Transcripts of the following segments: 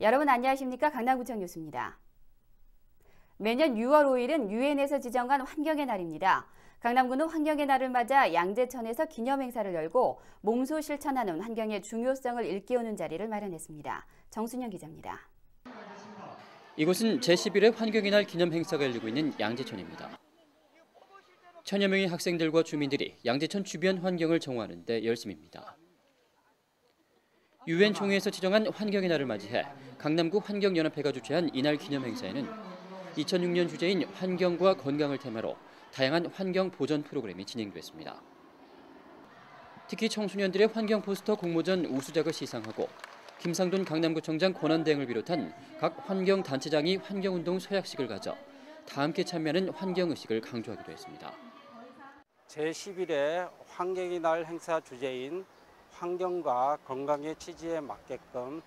여러분 안녕하십니까? 강남구청 뉴스입니다. 매년 6월 5일은 유엔에서 지정한 환경의 날입니다. 강남구는 환경의 날을 맞아 양재천에서 기념행사를 열고 몸소 실천하는 환경의 중요성을 일깨우는 자리를 마련했습니다. 정순영 기자입니다. 이곳은 제11회 환경의 날 기념행사가 열리고 있는 양재천입니다. 천여 명의 학생들과 주민들이 양재천 주변 환경을 정화하는 데 열심입니다. 유엔 총회에서 지정한 환경의 날을 맞이해 강남구 환경연합회가 주최한 이날 기념행사에는 2006년 주제인 환경과 건강을 테마로 다양한 환경 보전 프로그램이 진행됐습니다. 특히 청소년들의 환경 포스터 공모전 우수작을 시상하고 김상돈 강남구청장 권한대행을 비롯한 각 환경단체장이 환경운동 서약식을 가져 다 함께 참여하는 환경의식을 강조하기도 했습니다. 제11회 환경의 날 행사 주제인 환경과 건강의 취지에 맞게끔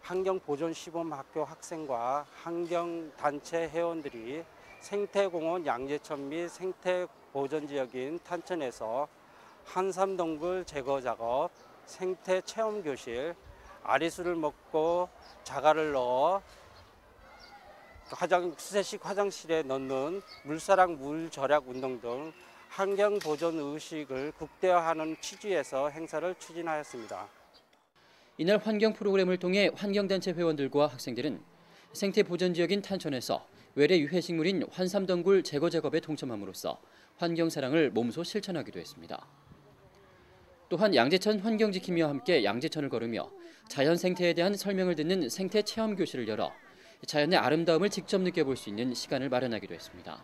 환경보존시범학교 학생과 환경단체 회원들이 생태공원 양재천 및 생태보전지역인 탄천에서 한삼동굴 제거 작업, 생태체험교실, 아리수를 먹고 자갈을 넣어 수세식 화장실에 넣는 물사랑 물절약 운동 등 환경보존 의식을 극대화하는 취지에서 행사를 추진하였습니다. 이날 환경 프로그램을 통해 환경단체 회원들과 학생들은 생태보전지역인 탄천에서 외래 유해식물인 환삼덩굴 제거 작업에 동참함으로써 환경사랑을 몸소 실천하기도 했습니다. 또한 양재천 환경지킴이와 함께 양재천을 걸으며 자연 생태에 대한 설명을 듣는 생태체험교실을 열어 자연의 아름다움을 직접 느껴볼 수 있는 시간을 마련하기도 했습니다.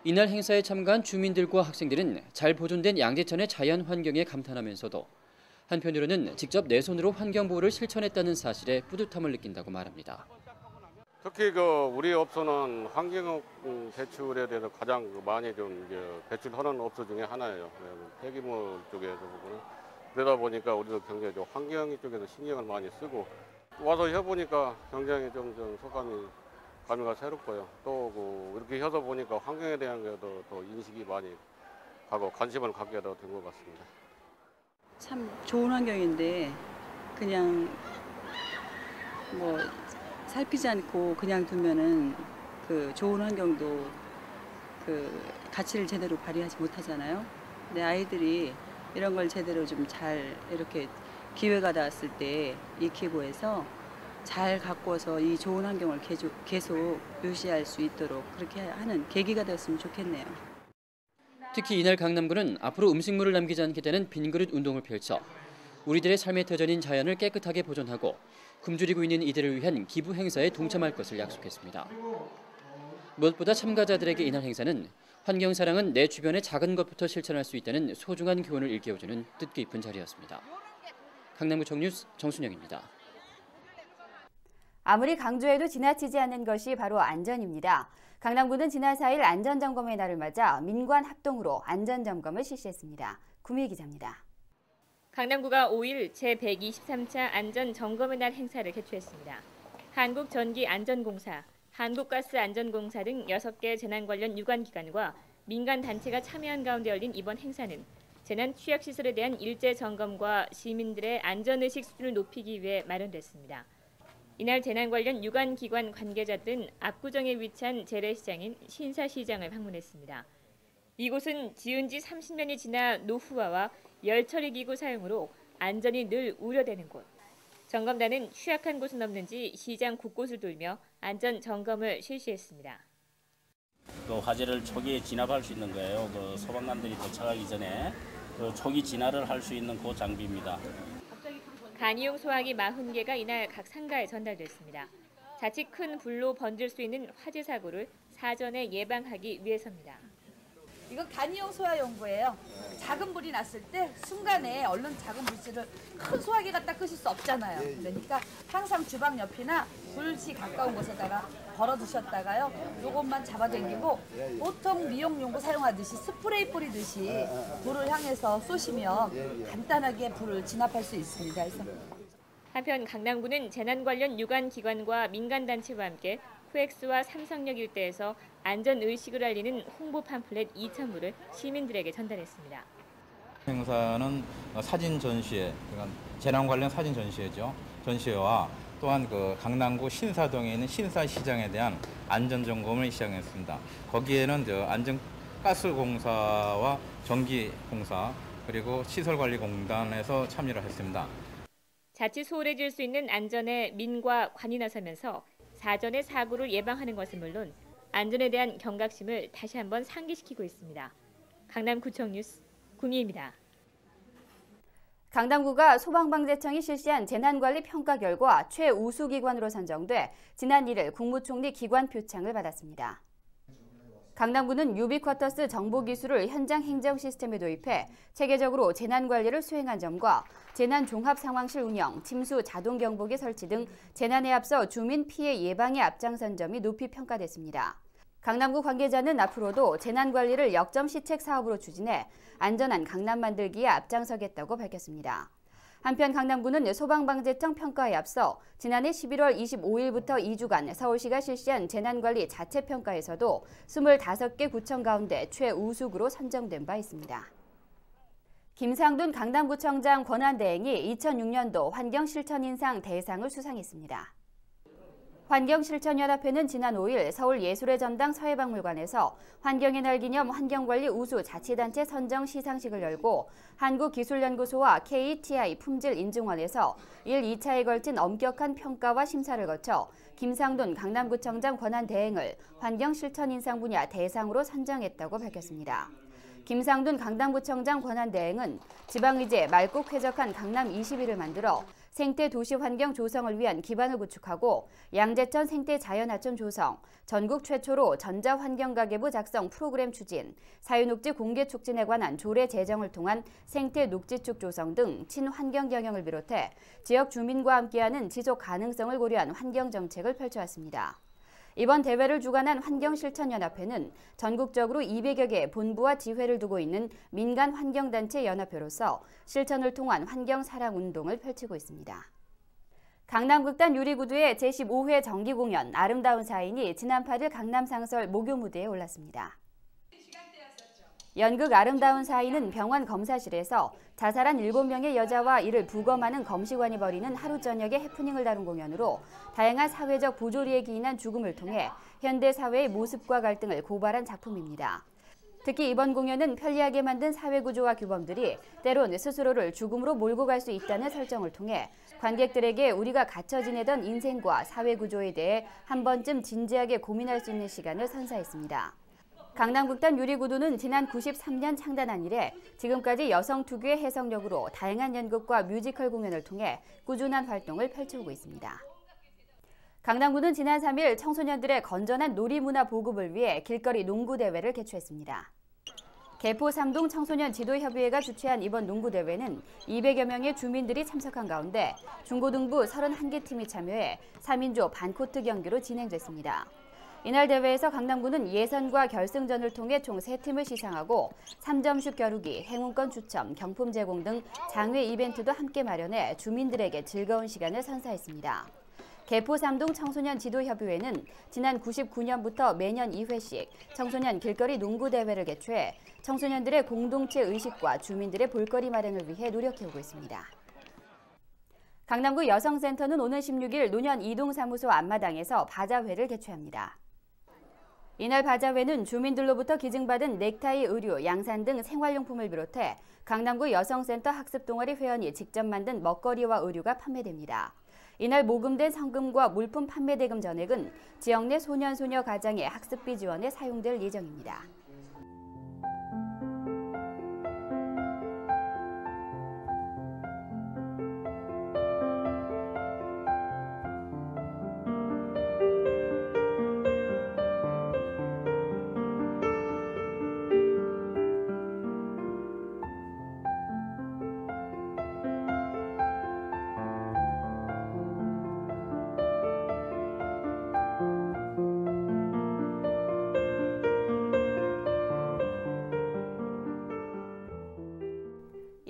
이날 행사에 참가한 주민들과 학생들은 잘 보존된 양재천의 자연 환경에 감탄하면서도 한편으로는 직접 내 손으로 환경보호를 실천했다는 사실에 뿌듯함을 느낀다고 말합니다. 특히 우리 업소는 환경 배출에 대해서 가장 많이 좀 배출하는 업소 중에 하나예요. 폐기물 쪽에서 보고는 그러다 보니까 우리도 굉장히 좀 환경 쪽에서 신경을 많이 쓰고 와서 해보니까 굉장히 좀 소감이 감회가 새롭고요. 또 이렇게 해서 보니까 환경에 대한 게도 더 인식이 많이 가고 관심을 갖게 된 것 같습니다. 참 좋은 환경인데 그냥 살피지 않고 그냥 두면은 그 좋은 환경도 그 가치를 제대로 발휘하지 못하잖아요. 근데 아이들이 이런 걸 제대로 좀 잘 이렇게 기회가 닿았을 때 익히고해서 잘 가꿔서 이 좋은 환경을 계속 유지할 수 있도록 그렇게 하는 계기가 되었으면 좋겠네요. 특히 이날 강남구는 앞으로 음식물을 남기지 않게 되는 빈그릇 운동을 펼쳐 우리들의 삶의 터전인 자연을 깨끗하게 보존하고 굶주리고 있는 이들을 위한 기부 행사에 동참할 것을 약속했습니다. 무엇보다 참가자들에게 이날 행사는 환경 사랑은 내 주변의 작은 것부터 실천할 수 있다는 소중한 교훈을 일깨워주는 뜻깊은 자리였습니다. 강남구청 뉴스 정순영입니다. 아무리 강조해도 지나치지 않는 것이 바로 안전입니다. 강남구는 지난 4일 안전점검의 날을 맞아 민관 합동으로 안전점검을 실시했습니다. 구미애 기자입니다. 강남구가 5일 제123차 안전점검의 날 행사를 개최했습니다. 한국전기안전공사, 한국가스안전공사 등 6개 재난 관련 유관기관과 민간단체가 참여한 가운데 열린 이번 행사는 재난 취약시설에 대한 일제 점검과 시민들의 안전의식 수준을 높이기 위해 마련됐습니다. 이날 재난 관련 유관기관 관계자들은 압구정에 위치한 재래시장인 신사시장을 방문했습니다. 이곳은 지은 지 30년이 지나 노후화와 열처리기구 사용으로 안전이 늘 우려되는 곳. 점검단은 취약한 곳은 없는지 시장 곳곳을 돌며 안전 점검을 실시했습니다. 화재를 초기에 진압할 수 있는 거예요. 소방관들이 도착하기 전에 초기 진화를 할 수 있는 그 장비입니다. 간이용 소화기 40개가 이날 각 상가에 전달됐습니다. 자칫 큰 불로 번질 수 있는 화재 사고를 사전에 예방하기 위해서입니다. 이건 간이용 소화용구예요. 작은 불이 났을 때 순간에 얼른 작은 불씨를 큰 소화기 갖다 끄실 수 없잖아요. 그러니까 항상 주방 옆이나 불씨 가까운 곳에다가 걸어두셨다가요. 요것만 잡아당기고 보통 미용용구 사용하듯이 스프레이 뿌리듯이 불을 향해서 쏘시면 간단하게 불을 진압할 수 있습니다. 그래서 한편 강남구는 재난 관련 유관기관과 민간단체와 함께 코엑스와 삼성역 일대에서 안전의식을 알리는 홍보 팜플렛 2,000부를 시민들에게 전달했습니다. 행사는 사진 전시회, 재난 관련 사진 전시회죠. 전시회와 또한 그 강남구 신사동에 있는 신사시장에 대한 안전점검을 시작했습니다. 거기에는 안전가스공사와 전기공사 그리고 시설관리공단에서 참여를 했습니다. 자칫 소홀해질 수 있는 안전에 민과 관이 나서면서 사전에 사고를 예방하는 것은 물론 안전에 대한 경각심을 다시 한번 상기시키고 있습니다. 강남구청 뉴스 구미입니다. 강남구가 소방방재청이 실시한 재난관리 평가 결과 최우수 기관으로 선정돼 지난 1일 국무총리 기관 표창을 받았습니다. 강남구는 유비쿼터스 정보기술을 현장 행정 시스템에 도입해 체계적으로 재난관리를 수행한 점과 재난종합상황실 운영, 침수 자동경보기 설치 등 재난에 앞서 주민 피해 예방에 앞장선 점이 높이 평가됐습니다. 강남구 관계자는 앞으로도 재난관리를 역점시책 사업으로 추진해 안전한 강남 만들기에 앞장서겠다고 밝혔습니다. 한편 강남구는 소방방재청 평가에 앞서 지난해 11월 25일부터 2주간 서울시가 실시한 재난관리 자체평가에서도 25개 구청 가운데 최우수구로 선정된 바 있습니다. 김상돈 강남구청장 권한대행이 2006년도 환경실천인상 대상을 수상했습니다. 환경실천연합회는 지난 5일 서울예술의 전당 서해박물관에서 환경의 날 기념 환경관리 우수 자치단체 선정 시상식을 열고 한국기술연구소와 KTI 품질인증원에서 1, 2차에 걸친 엄격한 평가와 심사를 거쳐 김상돈 강남구청장 권한대행을 환경실천인상 분야 대상으로 선정했다고 밝혔습니다. 김상돈 강남구청장 권한대행은 지방의제 맑고 쾌적한 강남 21을 만들어 생태 도시 환경 조성을 위한 기반을 구축하고 양재천 생태 자연하천 조성, 전국 최초로 전자환경가계부 작성 프로그램 추진, 사유녹지 공개 촉진에 관한 조례 제정을 통한 생태 녹지축 조성 등 친환경 경영을 비롯해 지역 주민과 함께하는 지속 가능성을 고려한 환경정책을 펼쳐왔습니다. 이번 대회를 주관한 환경실천연합회는 전국적으로 200여 개의 본부와 지회를 두고 있는 민간 환경단체 연합회로서 실천을 통한 환경사랑운동을 펼치고 있습니다. 강남극단 유리구두의 제15회 정기공연 아름다운 사인이 지난 8일 강남상설 목요무대에 올랐습니다. 연극 아름다운 사인은 병원 검사실에서 자살한 7명의 여자와 이를 부검하는 검시관이 벌이는 하루 저녁의 해프닝을 다룬 공연으로 다양한 사회적 부조리에 기인한 죽음을 통해 현대 사회의 모습과 갈등을 고발한 작품입니다. 특히 이번 공연은 편리하게 만든 사회구조와 규범들이 때론 스스로를 죽음으로 몰고 갈 수 있다는 설정을 통해 관객들에게 우리가 갇혀 지내던 인생과 사회구조에 대해 한 번쯤 진지하게 고민할 수 있는 시간을 선사했습니다. 강남극단 유리구두는 지난 93년 창단한 이래 지금까지 여성 특유의 해석력으로 다양한 연극과 뮤지컬 공연을 통해 꾸준한 활동을 펼쳐오고 있습니다. 강남구는 지난 3일 청소년들의 건전한 놀이문화 보급을 위해 길거리 농구대회를 개최했습니다. 개포 3동 청소년 지도협의회가 주최한 이번 농구대회는 200여 명의 주민들이 참석한 가운데 중고등부 31개 팀이 참여해 3인조 반코트 경기로 진행됐습니다. 이날 대회에서 강남구는 예선과 결승전을 통해 총 3팀을 시상하고 3점슛 겨루기, 행운권 추첨, 경품 제공 등 장외 이벤트도 함께 마련해 주민들에게 즐거운 시간을 선사했습니다. 개포 3동 청소년 지도협의회는 지난 99년부터 매년 2회씩 청소년 길거리 농구대회를 개최해 청소년들의 공동체 의식과 주민들의 볼거리 마련을 위해 노력해오고 있습니다. 강남구 여성센터는 오는 16일 노년 이동사무소 앞마당에서 바자회를 개최합니다. 이날 바자회는 주민들로부터 기증받은 넥타이, 의류, 양산 등 생활용품을 비롯해 강남구 여성센터 학습동아리 회원이 직접 만든 먹거리와 의류가 판매됩니다. 이날 모금된 성금과 물품 판매 대금 전액은 지역 내 소년소녀 가장의 학습비 지원에 사용될 예정입니다.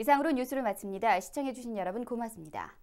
이상으로 뉴스를 마칩니다. 시청해주신 여러분 고맙습니다.